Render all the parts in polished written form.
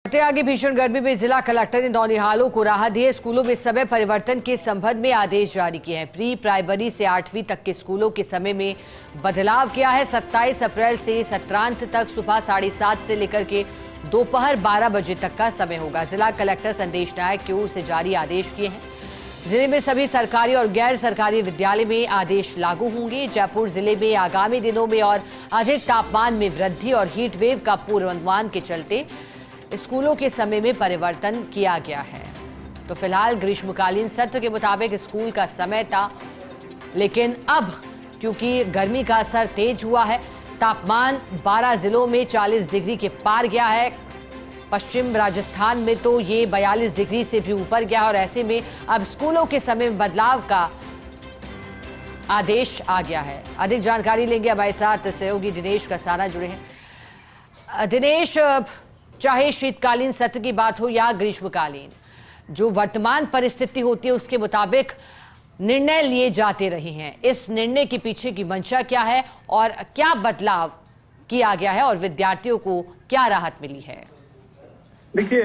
बढ़ते आगे भीषण गर्मी में जिला कलेक्टर ने नौनिहालों को राहत दी है। स्कूलों में समय परिवर्तन के संबंध में आदेश जारी किए हैं। प्री प्राइमरी से 8वीं तक के स्कूलों के समय में बदलाव किया है। 27 अप्रैल से सत्रांत तक सुबह 7:30 से लेकर के दोपहर 12 बजे तक का समय होगा। जिला कलेक्टर संदेश नायक की ओर से जारी आदेश किए हैं। जिले में सभी सरकारी और गैर सरकारी विद्यालय में आदेश लागू होंगे। जयपुर जिले में आगामी दिनों में और अधिक तापमान में वृद्धि और हीट वेव का पूर्वानुमान के चलते स्कूलों के समय में परिवर्तन किया गया है। तो फिलहाल ग्रीष्मकालीन सत्र के मुताबिक स्कूल का समय था, लेकिन अब क्योंकि गर्मी का असर तेज हुआ है, तापमान 12 जिलों में 40 डिग्री के पार गया है। पश्चिम राजस्थान में तो ये 42 डिग्री से भी ऊपर गया और ऐसे में अब स्कूलों के समय में बदलाव का आदेश आ गया है। अधिक जानकारी लेंगे, हमारे साथ सहयोगी दिनेश कसाना जुड़े हैं। दिनेश, चाहे शीतकालीन सत्र की बात हो या ग्रीष्मकालीन, जो वर्तमान परिस्थिति होती है उसके मुताबिक निर्णय लिए जाते रहे हैं। इस निर्णय के पीछे की मंशा क्या है और क्या बदलाव किया गया है और विद्यार्थियों को क्या राहत मिली है? देखिए,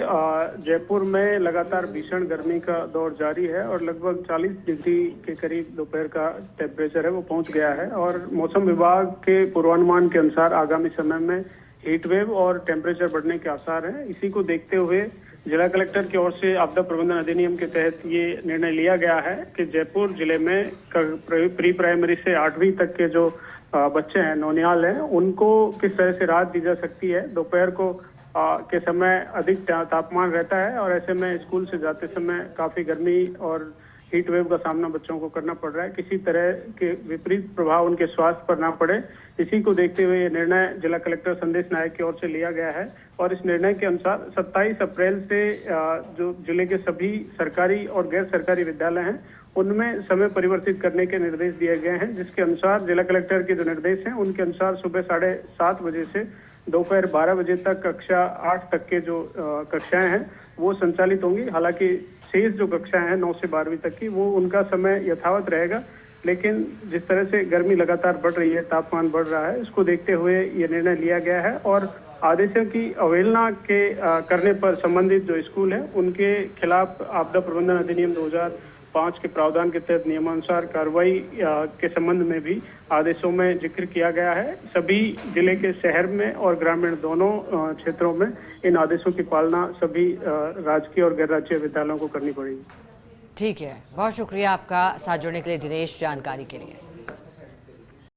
जयपुर में लगातार भीषण गर्मी का दौर जारी है और लगभग 40 डिग्री के करीब दोपहर का टेम्परेचर है वो पहुंच गया है। और मौसम विभाग के पूर्वानुमान के अनुसार आगामी समय में हीट वेव और टेम्परेचर बढ़ने के आसार हैं। इसी को देखते हुए जिला कलेक्टर की ओर से आपदा प्रबंधन अधिनियम के तहत ये निर्णय लिया गया है कि जयपुर जिले में प्री प्राइमरी से 8वीं तक के जो बच्चे हैं, नौनिहाल हैं, उनको किस तरह से राहत दी जा सकती है। दोपहर को के समय अधिक तापमान रहता है और ऐसे में स्कूल से जाते समय काफी गर्मी और हीट वेव का सामना बच्चों को करना पड़ रहा है। किसी तरह के विपरीत प्रभाव उनके स्वास्थ्य पर ना पड़े, इसी को देखते हुए ये निर्णय जिला कलेक्टर संदेश नायक की ओर से लिया गया है। और इस निर्णय के अनुसार 27 अप्रैल से जो जिले के सभी सरकारी और गैर सरकारी विद्यालय हैं उनमें समय परिवर्तित करने के निर्देश दिए गए हैं, जिसके अनुसार जिला कलेक्टर के जो निर्देश हैं उनके अनुसार सुबह 7:30 बजे से दोपहर 12 बजे तक कक्षा 8 तक के जो कक्षाएं हैं वो संचालित होंगी। हालांकि शेष जो कक्षाएं हैं 9 से 12वीं तक की, वो उनका समय यथावत रहेगा। लेकिन जिस तरह से गर्मी लगातार बढ़ रही है, तापमान बढ़ रहा है, इसको देखते हुए ये निर्णय लिया गया है। और आदेशों की अवहेलना के करने पर संबंधित जो स्कूल है उनके खिलाफ आपदा प्रबंधन अधिनियम 2005 के प्रावधान के तहत नियमानुसार कार्रवाई के संबंध में भी आदेशों में जिक्र किया गया है। सभी जिले के शहर में और ग्रामीण दोनों क्षेत्रों में इन आदेशों की पालना सभी राजकीय और गैर राज्य विद्यालयों को करनी पड़ेगी। ठीक है, बहुत शुक्रिया आपका साथ जुड़ने के लिए दिनेश, जानकारी के लिए।